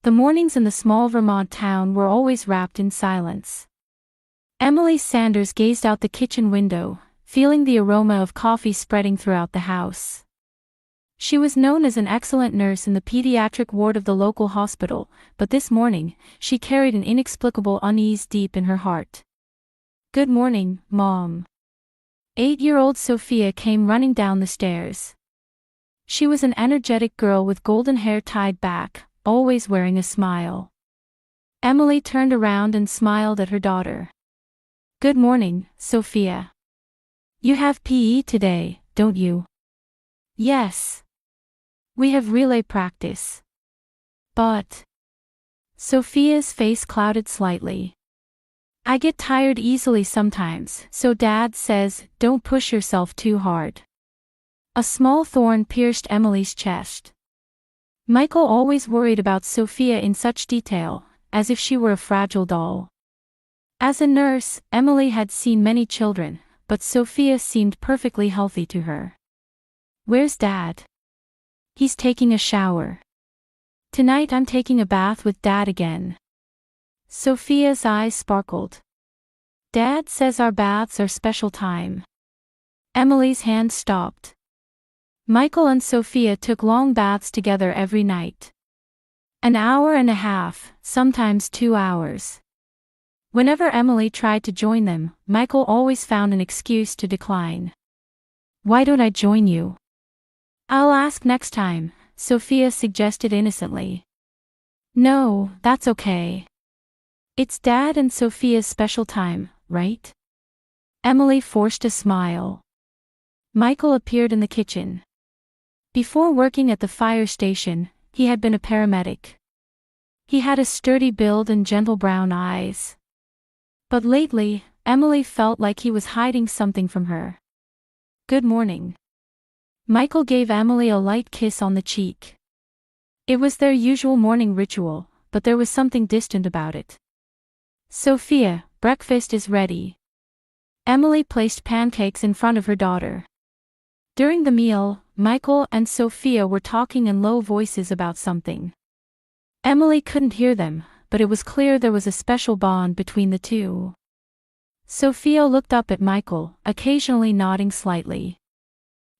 The mornings in the small Vermont town were always wrapped in silence. Emily Sanders gazed out the kitchen window, feeling the aroma of coffee spreading throughout the house. She was known as an excellent nurse in the pediatric ward of the local hospital, but this morning, she carried an inexplicable unease deep in her heart. "Good morning, Mom." 8-year-old Sophia came running down the stairs. She was an energetic girl with golden hair tied back, always wearing a smile. Emily turned around and smiled at her daughter. "Good morning, Sophia. You have PE today, don't you?" "Yes. We have relay practice." "But..." Sophia's face clouded slightly. "I get tired easily sometimes, so Dad says, don't push yourself too hard." A small thorn pierced Emily's chest. Michael always worried about Sophia in such detail, as if she were a fragile doll. As a nurse, Emily had seen many children, but Sophia seemed perfectly healthy to her. "Where's Dad?" "He's taking a shower. Tonight I'm taking a bath with Dad again." Sophia's eyes sparkled. "Dad says our baths are special time." Emily's hand stopped. Michael and Sophia took long baths together every night. An hour and a half, sometimes 2 hours. Whenever Emily tried to join them, Michael always found an excuse to decline. "Why don't I join you?" "I'll ask next time," Sophia suggested innocently. "No, that's okay. It's Dad and Sophia's special time, right?" Emily forced a smile. Michael appeared in the kitchen. Before working at the fire station, he had been a paramedic. He had a sturdy build and gentle brown eyes. But lately, Emily felt like he was hiding something from her. "Good morning." Michael gave Emily a light kiss on the cheek. It was their usual morning ritual, but there was something distant about it. "Sophia, breakfast is ready." Emily placed pancakes in front of her daughter. During the meal, Michael and Sophia were talking in low voices about something. Emily couldn't hear them, but it was clear there was a special bond between the two. Sophia looked up at Michael, occasionally nodding slightly.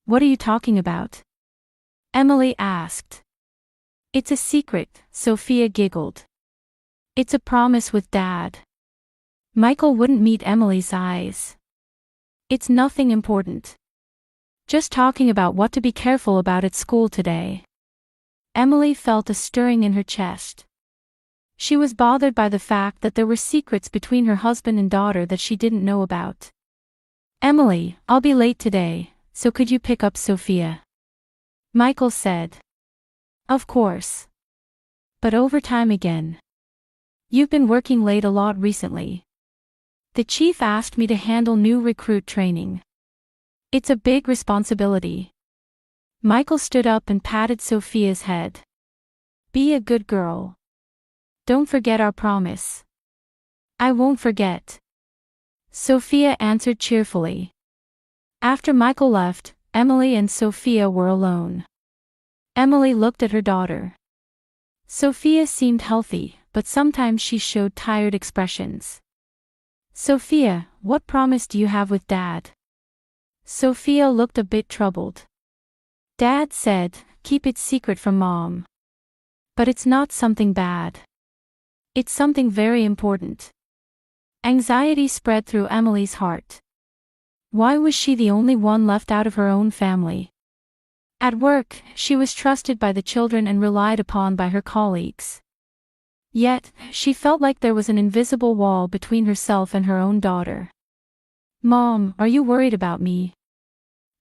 "What are you talking about?" Emily asked. "It's a secret," Sophia giggled. "It's a promise with Dad." Michael wouldn't meet Emily's eyes. "It's nothing important. Just talking about what to be careful about at school today." Emily felt a stirring in her chest. She was bothered by the fact that there were secrets between her husband and daughter that she didn't know about. "Emily, I'll be late today, so could you pick up Sophia?" Michael said. "Of course. But overtime again. You've been working late a lot recently." "The chief asked me to handle new recruit training. It's a big responsibility." Michael stood up and patted Sophia's head. "Be a good girl. Don't forget our promise." "I won't forget," Sophia answered cheerfully. After Michael left, Emily and Sophia were alone. Emily looked at her daughter. Sophia seemed healthy, but sometimes she showed tired expressions. "Sophia, what promise do you have with Dad?" Sophia looked a bit troubled. "Dad said, keep it secret from Mom. But it's not something bad. It's something very important." Anxiety spread through Emily's heart. Why was she the only one left out of her own family? At work, she was trusted by the children and relied upon by her colleagues. Yet, she felt like there was an invisible wall between herself and her own daughter. "Mom, are you worried about me?"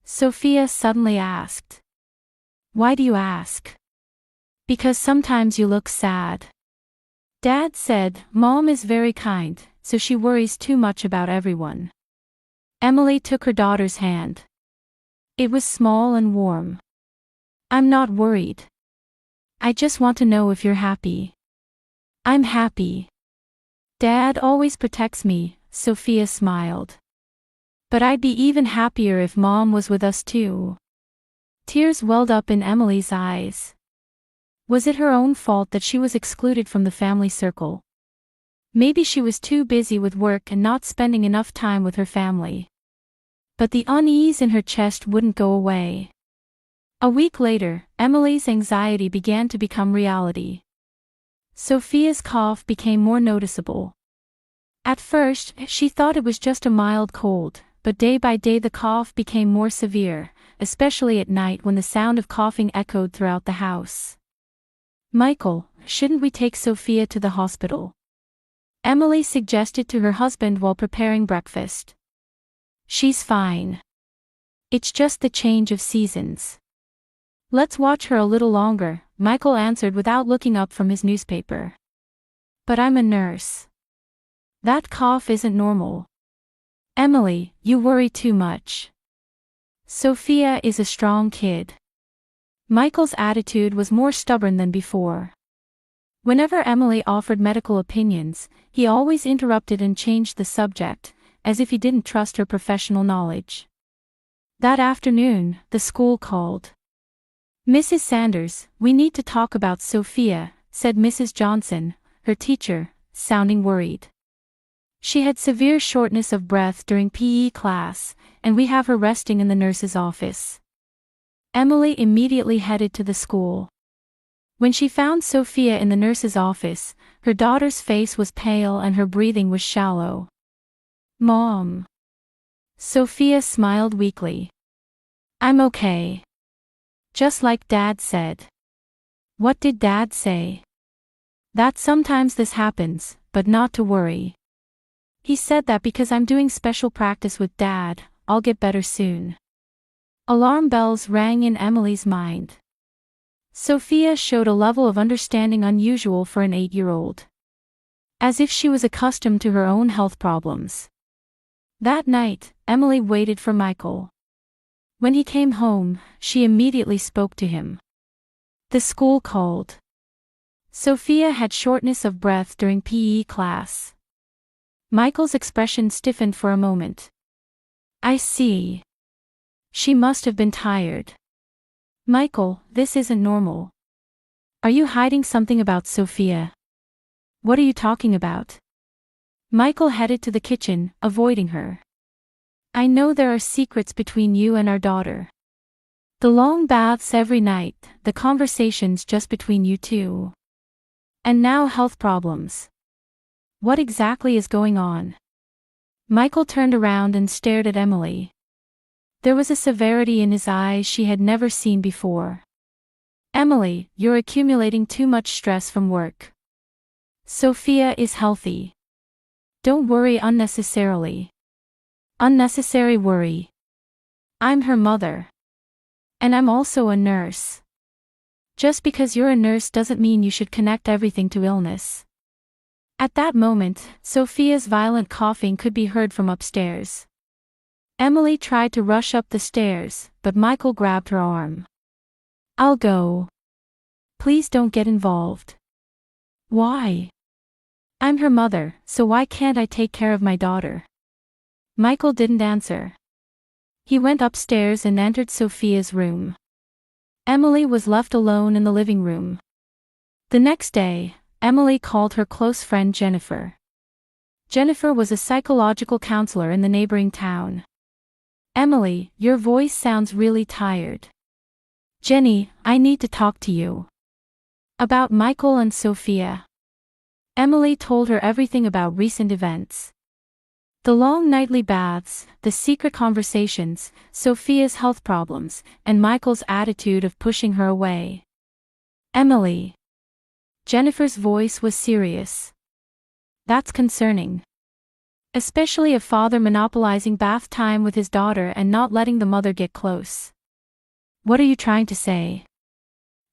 Sophia suddenly asked. "Why do you ask?" "Because sometimes you look sad." Dad said, Mom is very kind, so she worries too much about everyone. Emily took her daughter's hand. It was small and warm. "I'm not worried. I just want to know if you're happy." "I'm happy. Dad always protects me," Sophia smiled. "But I'd be even happier if Mom was with us too." Tears welled up in Emily's eyes. Was it her own fault that she was excluded from the family circle? Maybe she was too busy with work and not spending enough time with her family. But the unease in her chest wouldn't go away. A week later, Emily's anxiety began to become reality. Sophia's cough became more noticeable. At first, she thought it was just a mild cold, but day by day the cough became more severe, especially at night when the sound of coughing echoed throughout the house. "Michael, shouldn't we take Sophia to the hospital?" Emily suggested to her husband while preparing breakfast. "She's fine. It's just the change of seasons." "Let's watch her a little longer," Michael answered without looking up from his newspaper. "But I'm a nurse. That cough isn't normal." "Emily, you worry too much. Sophia is a strong kid." Michael's attitude was more stubborn than before. Whenever Emily offered medical opinions, he always interrupted and changed the subject, as if he didn't trust her professional knowledge. That afternoon, the school called. "Mrs. Sanders, we need to talk about Sophia," said Mrs. Johnson, her teacher, sounding worried. "She had severe shortness of breath during PE class, and we have her resting in the nurse's office." Emily immediately headed to the school. When she found Sophia in the nurse's office, her daughter's face was pale and her breathing was shallow. "Mom." Sophia smiled weakly. "I'm okay. Just like Dad said." "What did Dad say?" "That sometimes this happens, but not to worry. He said that because I'm doing special practice with Dad, I'll get better soon." Alarm bells rang in Emily's mind. Sophia showed a level of understanding unusual for an 8-year-old. As if she was accustomed to her own health problems. That night, Emily waited for Michael. When he came home, she immediately spoke to him. The school called. Sophia had shortness of breath during PE class. Michael's expression stiffened for a moment. "I see. She must have been tired." "Michael, this isn't normal. Are you hiding something about Sophia?" "What are you talking about?" Michael headed to the kitchen, avoiding her. "I know there are secrets between you and our daughter. The long baths every night, the conversations just between you two. And now health problems. What exactly is going on?" Michael turned around and stared at Emily. There was a severity in his eyes she had never seen before. "Emily, you're accumulating too much stress from work. Sophia is healthy. Don't worry unnecessarily." "Unnecessary worry. I'm her mother. And I'm also a nurse. Just because you're a nurse doesn't mean you should connect everything to illness." At that moment, Sophia's violent coughing could be heard from upstairs. Emily tried to rush up the stairs, but Michael grabbed her arm. "I'll go. Please don't get involved." "Why?" "I'm her mother, so why can't I take care of my daughter?" Michael didn't answer. He went upstairs and entered Sophia's room. Emily was left alone in the living room. The next day, Emily called her close friend Jennifer. Jennifer was a psychological counselor in the neighboring town. "Emily, your voice sounds really tired." "Jenny, I need to talk to you." "About Michael and Sophia." Emily told her everything about recent events. The long nightly baths, the secret conversations, Sophia's health problems, and Michael's attitude of pushing her away. "Emily." Jennifer's voice was serious. "That's concerning. Especially a father monopolizing bath time with his daughter and not letting the mother get close." "What are you trying to say?"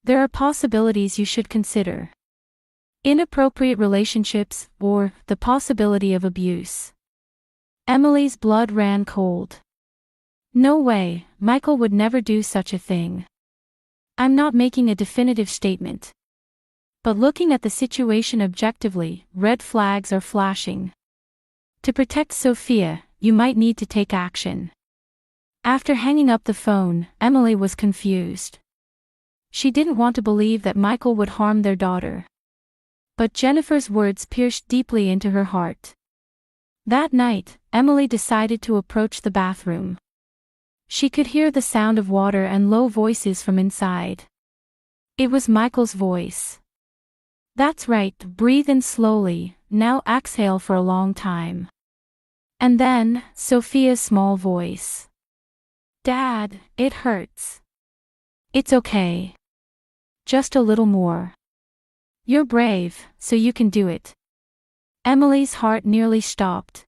"There are possibilities you should consider. Inappropriate relationships, or the possibility of abuse." Emily's blood ran cold. No way, Michael would never do such a thing. "I'm not making a definitive statement. But looking at the situation objectively, red flags are flashing. To protect Sophia, you might need to take action." After hanging up the phone, Emily was confused. She didn't want to believe that Michael would harm their daughter. But Jennifer's words pierced deeply into her heart. That night, Emily decided to approach the bathroom. She could hear the sound of water and low voices from inside. It was Michael's voice. "That's right, breathe in slowly, now exhale for a long time." And then, Sophia's small voice. "Dad, it hurts." "It's okay. Just a little more. You're brave, so you can do it." Emily's heart nearly stopped.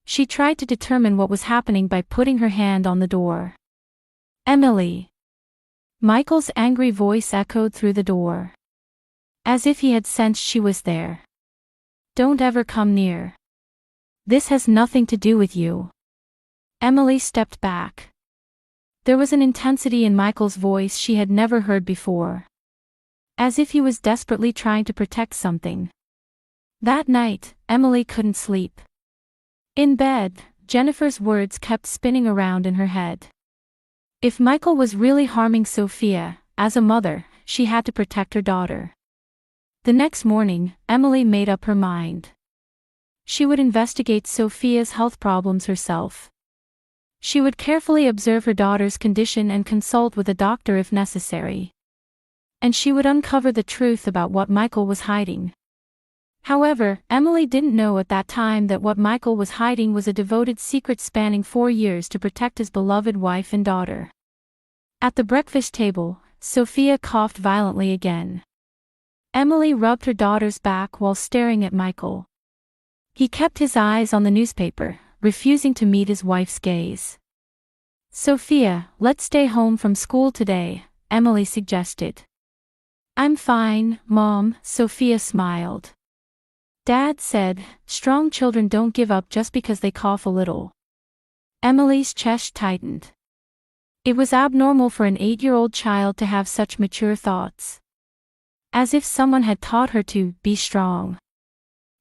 She tried to determine what was happening by putting her hand on the door. "Emily." Michael's angry voice echoed through the door. As if he had sensed she was there. "Don't ever come near. This has nothing to do with you." Emily stepped back. There was an intensity in Michael's voice she had never heard before. As if he was desperately trying to protect something. That night, Emily couldn't sleep. In bed, Jennifer's words kept spinning around in her head. If Michael was really harming Sophia, as a mother, she had to protect her daughter. The next morning, Emily made up her mind. She would investigate Sophia's health problems herself. She would carefully observe her daughter's condition and consult with a doctor if necessary. And she would uncover the truth about what Michael was hiding. However, Emily didn't know at that time that what Michael was hiding was a devoted secret spanning 4 years to protect his beloved wife and daughter. At the breakfast table, Sophia coughed violently again. Emily rubbed her daughter's back while staring at Michael. He kept his eyes on the newspaper, refusing to meet his wife's gaze. "Sophia, let's stay home from school today," Emily suggested. "I'm fine, Mom," Sophia smiled. "Dad said, strong children don't give up just because they cough a little." Emily's chest tightened. It was abnormal for an 8-year-old child to have such mature thoughts. As if someone had taught her to be strong.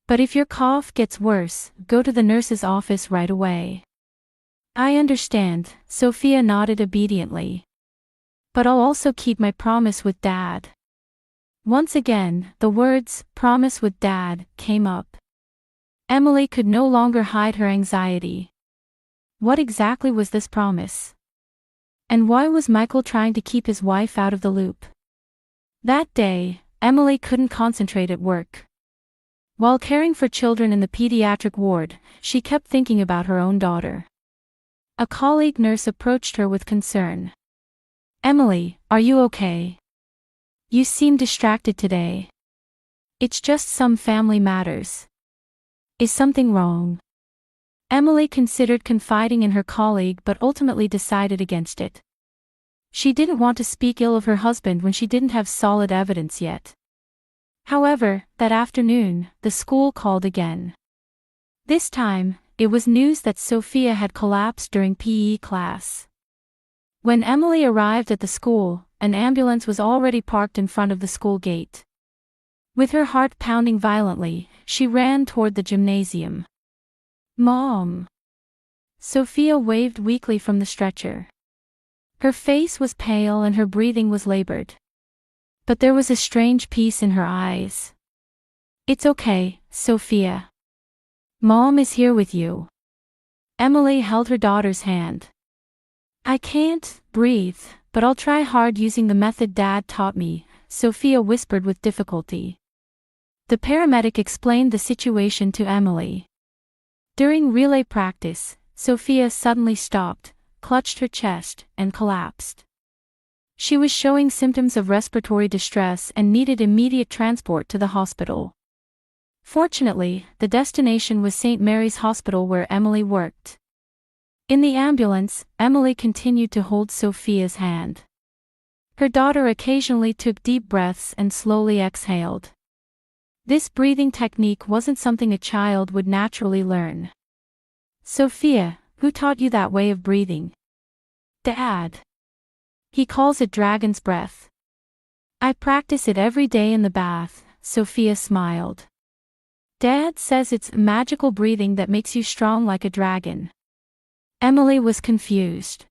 "But if your cough gets worse, go to the nurse's office right away." "I understand," Sophia nodded obediently. "But I'll also keep my promise with Dad." Once again, the words, "promise with Dad," came up. Emily could no longer hide her anxiety. What exactly was this promise? And why was Michael trying to keep his wife out of the loop? That day, Emily couldn't concentrate at work. While caring for children in the pediatric ward, she kept thinking about her own daughter. A colleague nurse approached her with concern. "Emily, are you okay? You seem distracted today." "It's just some family matters." "Is something wrong?" Emily considered confiding in her colleague but ultimately decided against it. She didn't want to speak ill of her husband when she didn't have solid evidence yet. However, that afternoon, the school called again. This time, it was news that Sophia had collapsed during PE class. When Emily arrived at the school, an ambulance was already parked in front of the school gate. With her heart pounding violently, she ran toward the gymnasium. "Mom!" Sophia waved weakly from the stretcher. Her face was pale and her breathing was labored. But there was a strange peace in her eyes. "It's okay, Sophia. Mom is here with you." Emily held her daughter's hand. "I can't breathe, but I'll try hard using the method Dad taught me," Sophia whispered with difficulty. The paramedic explained the situation to Emily. During relay practice, Sophia suddenly stopped, clutched her chest, and collapsed. She was showing symptoms of respiratory distress and needed immediate transport to the hospital. Fortunately, the destination was St. Mary's Hospital where Emily worked. In the ambulance, Emily continued to hold Sophia's hand. Her daughter occasionally took deep breaths and slowly exhaled. This breathing technique wasn't something a child would naturally learn. "Sophia, who taught you that way of breathing?" "Dad. He calls it dragon's breath." "I practice it every day in the bath," Sophia smiled. "Dad says it's magical breathing that makes you strong like a dragon." Emily was confused.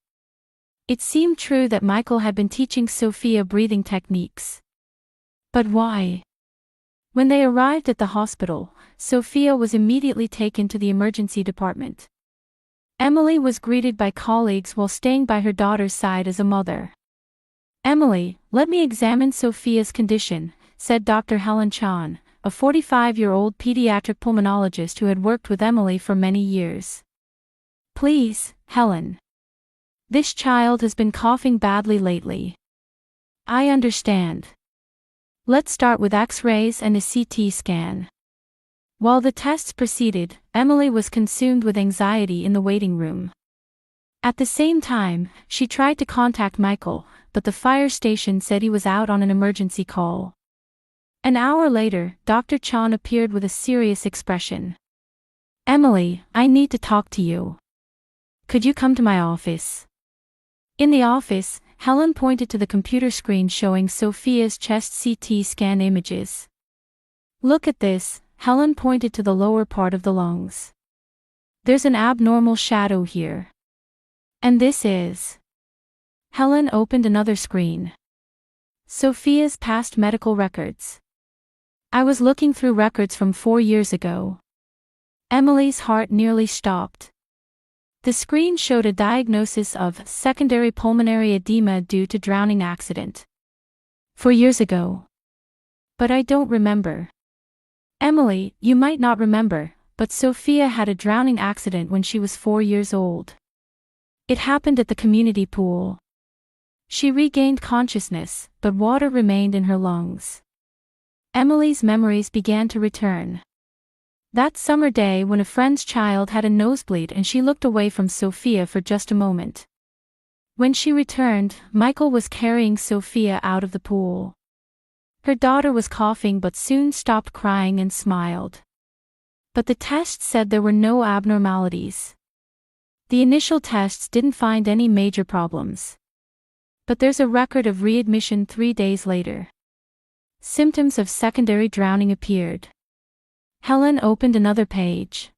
It seemed true that Michael had been teaching Sophia breathing techniques. But why? When they arrived at the hospital, Sophia was immediately taken to the emergency department. Emily was greeted by colleagues while staying by her daughter's side as a mother. "Emily, let me examine Sophia's condition," said Dr. Helen Chan, a 45-year-old pediatric pulmonologist who had worked with Emily for many years. "Please, Helen. This child has been coughing badly lately." "I understand. Let's start with X-rays and a CT scan." While the tests proceeded, Emily was consumed with anxiety in the waiting room. At the same time, she tried to contact Michael, but the fire station said he was out on an emergency call. An hour later, Dr. Chan appeared with a serious expression. "Emily, I need to talk to you. Could you come to my office?" In the office, Helen pointed to the computer screen showing Sophia's chest CT scan images. "Look at this," Helen pointed to the lower part of the lungs. "There's an abnormal shadow here. And this is..." Helen opened another screen. "Sophia's past medical records. I was looking through records from 4 years ago." Emily's heart nearly stopped. The screen showed a diagnosis of secondary pulmonary edema due to drowning accident. 4 years ago. "But I don't remember." "Emily, you might not remember, but Sophia had a drowning accident when she was 4 years old. It happened at the community pool. She regained consciousness, but water remained in her lungs." Emily's memories began to return. That summer day when a friend's child had a nosebleed and she looked away from Sophia for just a moment. When she returned, Michael was carrying Sophia out of the pool. Her daughter was coughing but soon stopped crying and smiled. But the tests said there were no abnormalities. The initial tests didn't find any major problems. But there's a record of readmission 3 days later. Symptoms of secondary drowning appeared. Helen opened another page.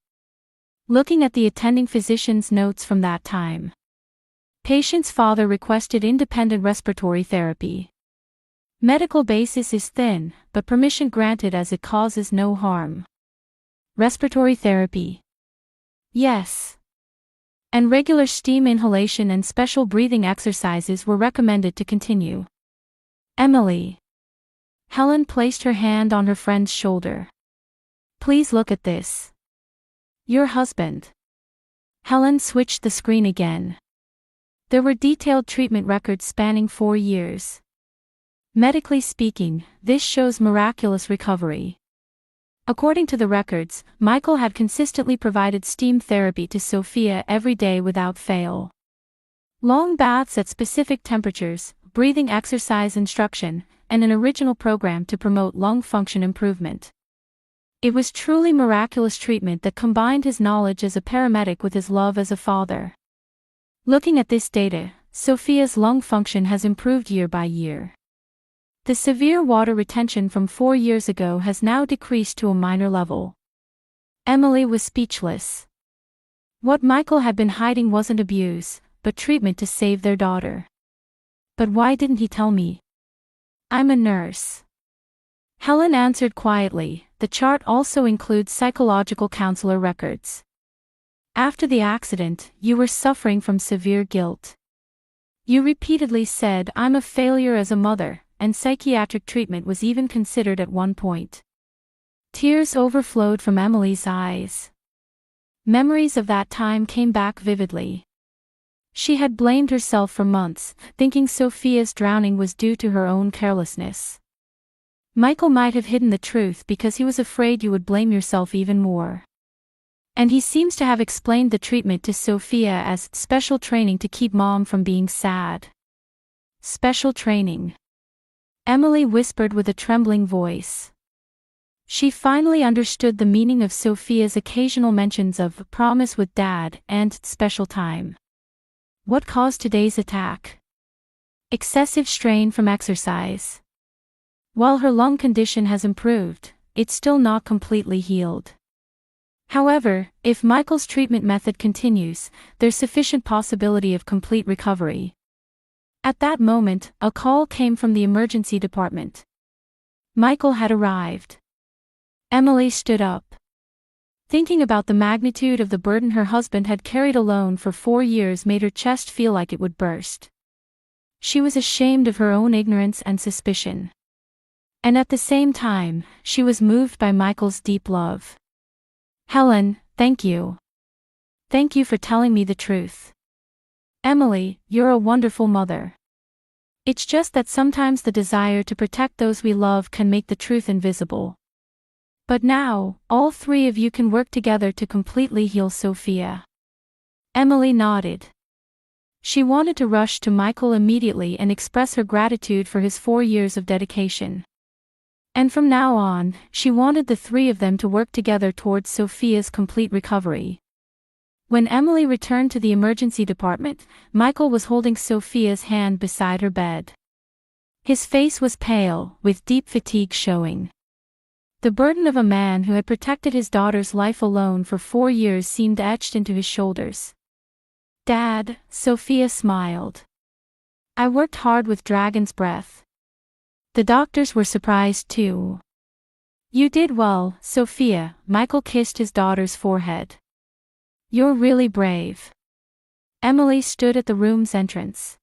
Looking at the attending physician's notes from that time. Patient's father requested independent respiratory therapy. Medical basis is thin, but permission granted as it causes no harm. Respiratory therapy. Yes. And regular steam inhalation and special breathing exercises were recommended to continue. Emily. Helen placed her hand on her friend's shoulder. "Please look at this. Your husband." Helen switched the screen again. There were detailed treatment records spanning 4 years. Medically speaking, this shows miraculous recovery. According to the records, Michael had consistently provided steam therapy to Sophia every day without fail. Long baths at specific temperatures, breathing exercise instruction, and an original program to promote lung function improvement. It was truly miraculous treatment that combined his knowledge as a paramedic with his love as a father. Looking at this data, Sophia's lung function has improved year by year. The severe water retention from 4 years ago has now decreased to a minor level. Emily was speechless. What Michael had been hiding wasn't abuse, but treatment to save their daughter. "But why didn't he tell me? I'm a nurse." Helen answered quietly. The chart also includes psychological counselor records. "After the accident, you were suffering from severe guilt. You repeatedly said, 'I'm a failure as a mother,' and psychiatric treatment was even considered at one point." Tears overflowed from Emily's eyes. Memories of that time came back vividly. She had blamed herself for months, thinking Sophia's drowning was due to her own carelessness. Michael might have hidden the truth because he was afraid you would blame yourself even more. And he seems to have explained the treatment to Sophia as special training to keep mom from being sad. Special training. Emily whispered with a trembling voice. She finally understood the meaning of Sophia's occasional mentions of promise with dad and special time. What caused today's attack? Excessive strain from exercise. While her lung condition has improved, it's still not completely healed. However, if Michael's treatment method continues, there's sufficient possibility of complete recovery. At that moment, a call came from the emergency department. Michael had arrived. Emily stood up. Thinking about the magnitude of the burden her husband had carried alone for 4 years made her chest feel like it would burst. She was ashamed of her own ignorance and suspicion. And at the same time, she was moved by Michael's deep love. "Helen, thank you. Thank you for telling me the truth. Emily, you're a wonderful mother. It's just that sometimes the desire to protect those we love can make the truth invisible. But now, all three of you can work together to completely heal Sophia." Emily nodded. She wanted to rush to Michael immediately and express her gratitude for his 4 years of dedication. And from now on, she wanted the three of them to work together towards Sophia's complete recovery. When Emily returned to the emergency department, Michael was holding Sophia's hand beside her bed. His face was pale, with deep fatigue showing. The burden of a man who had protected his daughter's life alone for 4 years seemed etched into his shoulders. "Dad," Sophia smiled. "I worked hard with Dragon's Breath." The doctors were surprised too. "You did well, Sophia," Michael kissed his daughter's forehead. "You're really brave." Emily stood at the room's entrance.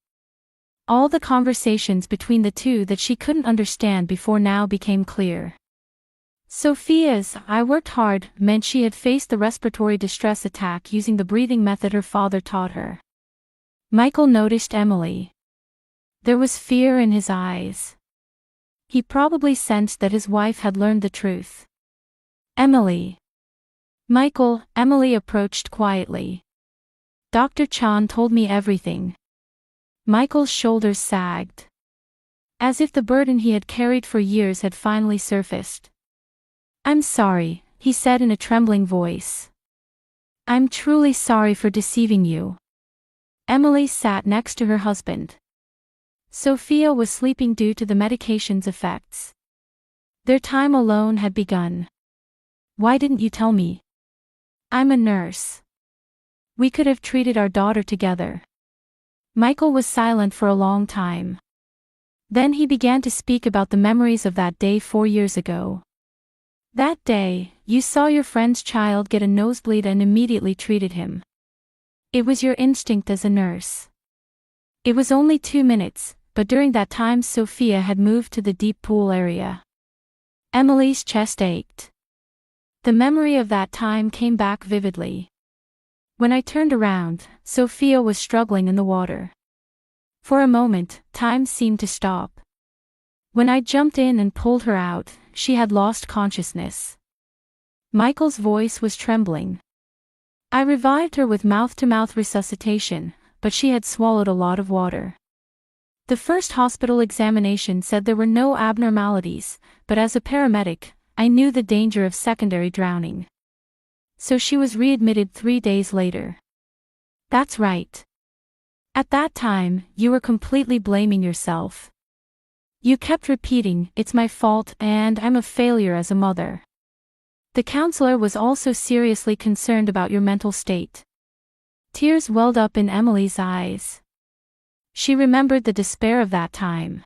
All the conversations between the two that she couldn't understand before now became clear. Sophia's "I worked hard" meant she had faced the respiratory distress attack using the breathing method her father taught her. Michael noticed Emily. There was fear in his eyes. He probably sensed that his wife had learned the truth. "Emily." "Michael," Emily approached quietly. "Dr. Chan told me everything." Michael's shoulders sagged. As if the burden he had carried for years had finally surfaced. "I'm sorry," he said in a trembling voice. "I'm truly sorry for deceiving you." Emily sat next to her husband. Sophia was sleeping due to the medication's effects. Their time alone had begun. "Why didn't you tell me? I'm a nurse. We could have treated our daughter together." Michael was silent for a long time. Then he began to speak about the memories of that day 4 years ago. "That day, you saw your friend's child get a nosebleed and immediately treated him. It was your instinct as a nurse. It was only 2 minutes, but during that time Sophia had moved to the deep pool area." Emily's chest ached. The memory of that time came back vividly. "When I turned around, Sophia was struggling in the water. For a moment, time seemed to stop. When I jumped in and pulled her out, she had lost consciousness." Michael's voice was trembling. "I revived her with mouth-to-mouth resuscitation, but she had swallowed a lot of water. The first hospital examination said there were no abnormalities, but as a paramedic, I knew the danger of secondary drowning. So she was readmitted 3 days later." "That's right. At that time, you were completely blaming yourself. You kept repeating, 'It's my fault, and I'm a failure as a mother.' The counselor was also seriously concerned about your mental state." Tears welled up in Emily's eyes. She remembered the despair of that time.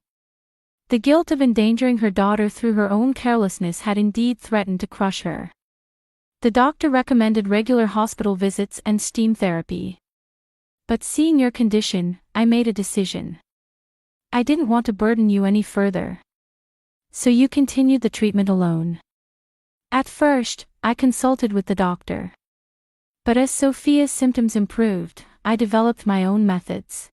The guilt of endangering her daughter through her own carelessness had indeed threatened to crush her. The doctor recommended regular hospital visits and steam therapy. "But seeing your condition, I made a decision. I didn't want to burden you any further. So you continued the treatment alone. At first, I consulted with the doctor. But as Sophia's symptoms improved, I developed my own methods.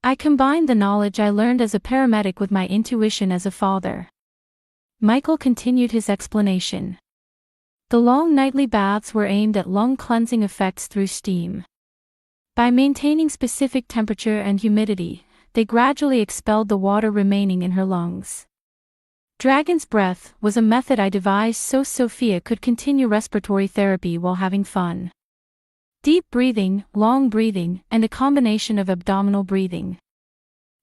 I combined the knowledge I learned as a paramedic with my intuition as a father." Michael continued his explanation. The long nightly baths were aimed at lung cleansing effects through steam. By maintaining specific temperature and humidity, they gradually expelled the water remaining in her lungs. Dragon's Breath was a method I devised so Sophia could continue respiratory therapy while having fun. Deep breathing, long breathing, and a combination of abdominal breathing.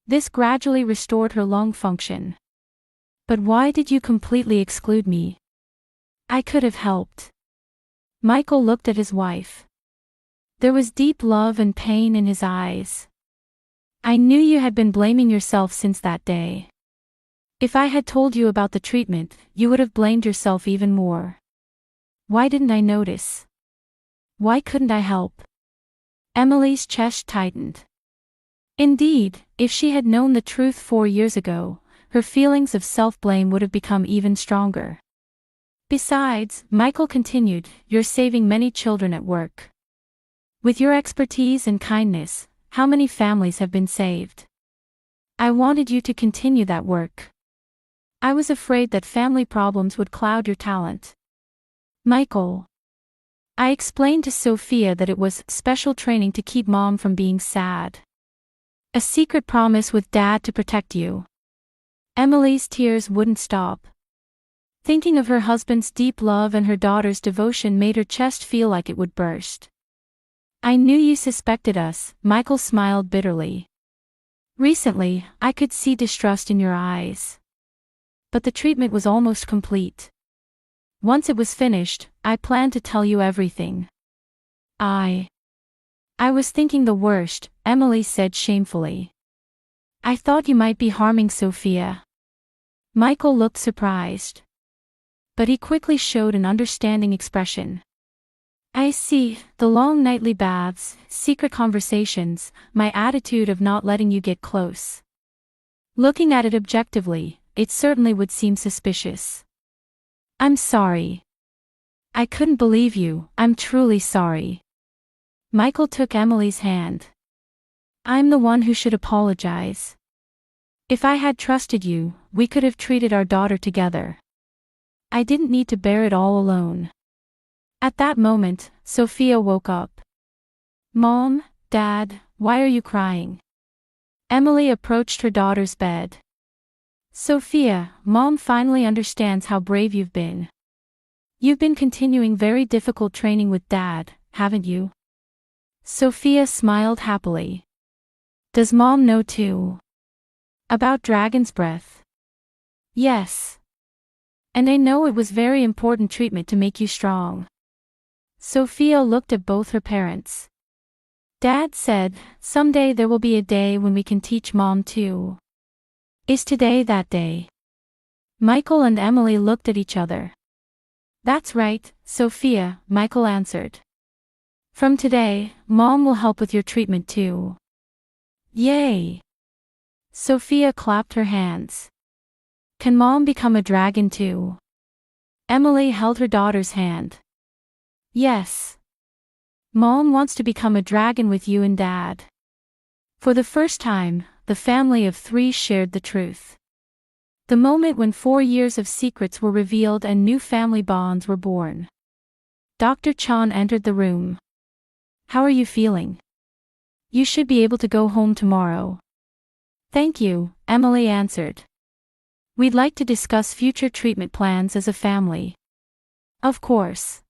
This gradually restored her lung function. "But why did you completely exclude me? I could have helped." Michael looked at his wife. There was deep love and pain in his eyes. I knew you had been blaming yourself since that day. If I had told you about the treatment, you would have blamed yourself even more. Why didn't I notice? Why couldn't I help? Emily's chest tightened. Indeed, if she had known the truth 4 years ago, her feelings of self-blame would have become even stronger. Besides, Michael continued, you're saving many children at work. With your expertise and kindness, how many families have been saved? I wanted you to continue that work. I was afraid that family problems would cloud your talent. Michael. I explained to Sophia that it was special training to keep Mom from being sad. A secret promise with Dad to protect you. Emily's tears wouldn't stop. Thinking of her husband's deep love and her daughter's devotion made her chest feel like it would burst. I knew you suspected us, Michael smiled bitterly. Recently, I could see distrust in your eyes. But the treatment was almost complete. Once it was finished, I planned to tell you everything. I was thinking the worst, Emily said shamefully. I thought you might be harming Sophia. Michael looked surprised. But he quickly showed an understanding expression. I see, the long nightly baths, secret conversations, my attitude of not letting you get close. Looking at it objectively, it certainly would seem suspicious. I'm sorry. I couldn't believe you, I'm truly sorry. Michael took Emily's hand. I'm the one who should apologize. If I had trusted you, we could have treated our daughter together. I didn't need to bear it all alone. At that moment, Sophia woke up. Mom, Dad, why are you crying? Emily approached her daughter's bed. Sophia, Mom finally understands how brave you've been. You've been continuing very difficult training with Dad, haven't you? Sophia smiled happily. Does Mom know too? About Dragon's Breath? Yes. And I know it was very important treatment to make you strong. Sophia looked at both her parents. Dad said, someday there will be a day when we can teach Mom too. Is today that day? Michael and Emily looked at each other. That's right, Sophia, Michael answered. From today, Mom will help with your treatment too. Yay! Sophia clapped her hands. Can Mom become a dragon too? Emily held her daughter's hand. Yes. Mom wants to become a dragon with you and Dad. For the first time, the family of 3 shared the truth. The moment when 4 years of secrets were revealed and new family bonds were born. Dr. Chan entered the room. How are you feeling? You should be able to go home tomorrow. Thank you, Emily answered. We'd like to discuss future treatment plans as a family. Of course.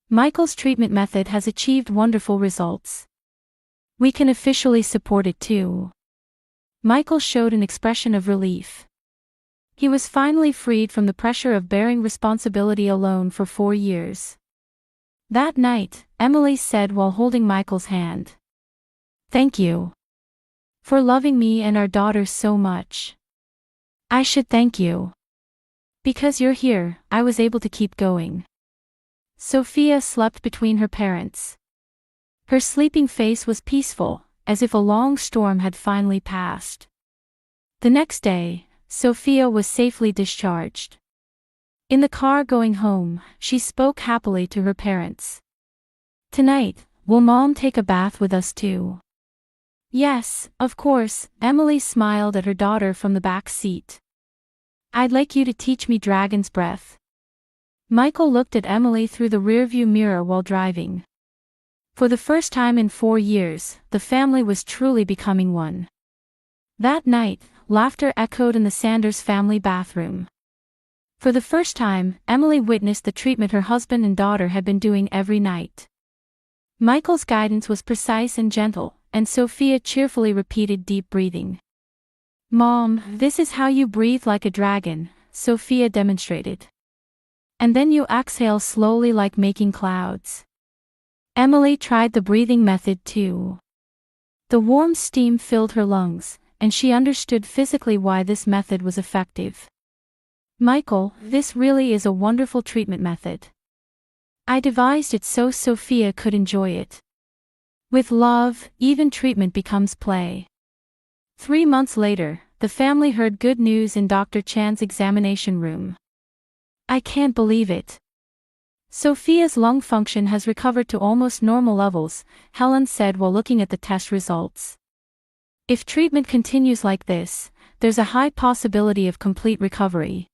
Michael's treatment method has achieved wonderful results. We can officially support it too. Michael showed an expression of relief. He was finally freed from the pressure of bearing responsibility alone for 4 years. That night, Emily said while holding Michael's hand. Thank you. For loving me and our daughter so much. I should thank you. Because you're here, I was able to keep going. Sophia slept between her parents. Her sleeping face was peaceful, as if a long storm had finally passed. The next day, Sophia was safely discharged. In the car going home, she spoke happily to her parents. Tonight, will Mom take a bath with us too? Yes, of course, Emily smiled at her daughter from the back seat. I'd like you to teach me Dragon's Breath. Michael looked at Emily through the rearview mirror while driving. For the first time in 4 years, the family was truly becoming one. That night, laughter echoed in the Sanders family bathroom. For the first time, Emily witnessed the treatment her husband and daughter had been doing every night. Michael's guidance was precise and gentle, and Sophia cheerfully repeated deep breathing. Mom, this is how you breathe like a dragon, Sophia demonstrated. And then you exhale slowly like making clouds. Emily tried the breathing method too. The warm steam filled her lungs, and she understood physically why this method was effective. Michael, this really is a wonderful treatment method. I devised it so Sophia could enjoy it. With love, even treatment becomes play. 3 months later, the family heard good news in Dr. Chan's examination room. I can't believe it. Sophia's lung function has recovered to almost normal levels, Helen said while looking at the test results. If treatment continues like this, there's a high possibility of complete recovery.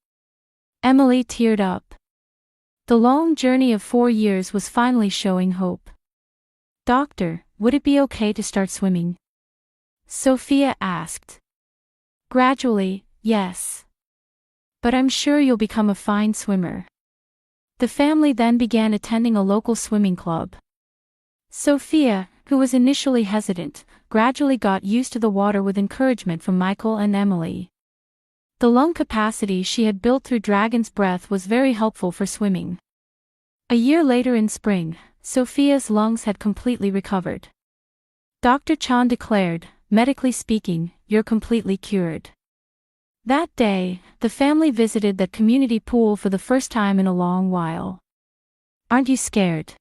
Emily teared up. The long journey of 4 years was finally showing hope. Doctor, would it be okay to start swimming? Sophia asked. Gradually, yes. But I'm sure you'll become a fine swimmer. The family then began attending a local swimming club. Sophia, who was initially hesitant, gradually got used to the water with encouragement from Michael and Emily. The lung capacity she had built through Dragon's Breath was very helpful for swimming. A year later in spring, Sophia's lungs had completely recovered. Dr. Chan declared, medically speaking, you're completely cured. That day, the family visited that community pool for the first time in a long while. Aren't you scared?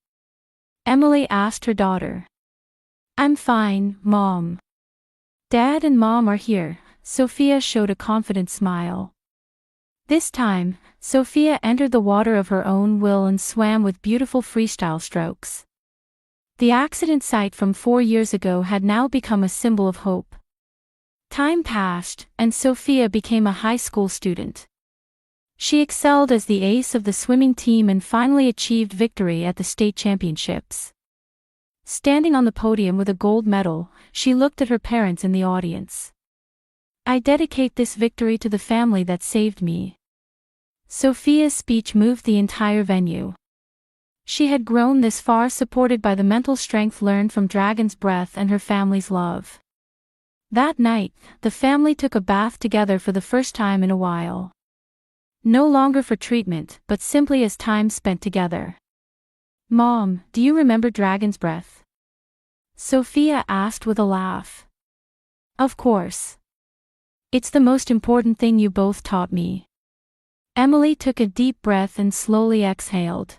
Emily asked her daughter. I'm fine, Mom. Dad and Mom are here, Sophia showed a confident smile. This time, Sophia entered the water of her own will and swam with beautiful freestyle strokes. The accident site from 4 years ago had now become a symbol of hope. Time passed, and Sophia became a high school student. She excelled as the ace of the swimming team and finally achieved victory at the state championships. Standing on the podium with a gold medal, she looked at her parents in the audience. I dedicate this victory to the family that saved me. Sophia's speech moved the entire venue. She had grown this far supported by the mental strength learned from Dragon's Breath and her family's love. That night, the family took a bath together for the first time in a while. No longer for treatment, but simply as time spent together. Mom, do you remember Dragon's Breath? Sophia asked with a laugh. Of course. It's the most important thing you both taught me. Emily took a deep breath and slowly exhaled.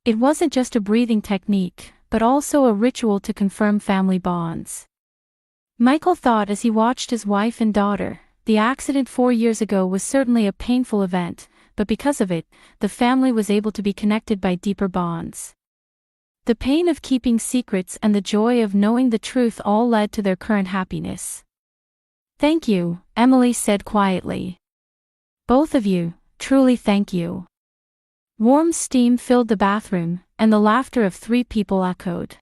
It wasn't just a breathing technique, but also a ritual to confirm family bonds. Michael thought as he watched his wife and daughter, the accident 4 years ago was certainly a painful event, but because of it, the family was able to be connected by deeper bonds. The pain of keeping secrets and the joy of knowing the truth all led to their current happiness. Thank you, Emily said quietly. Both of you, truly thank you. Warm steam filled the bathroom, and the laughter of 3 people echoed.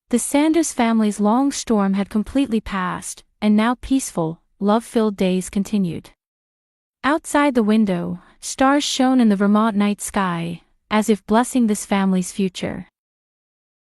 The Sanders family's long storm had completely passed, and now peaceful, love-filled days continued. Outside the window, stars shone in the Vermont night sky, as if blessing this family's future.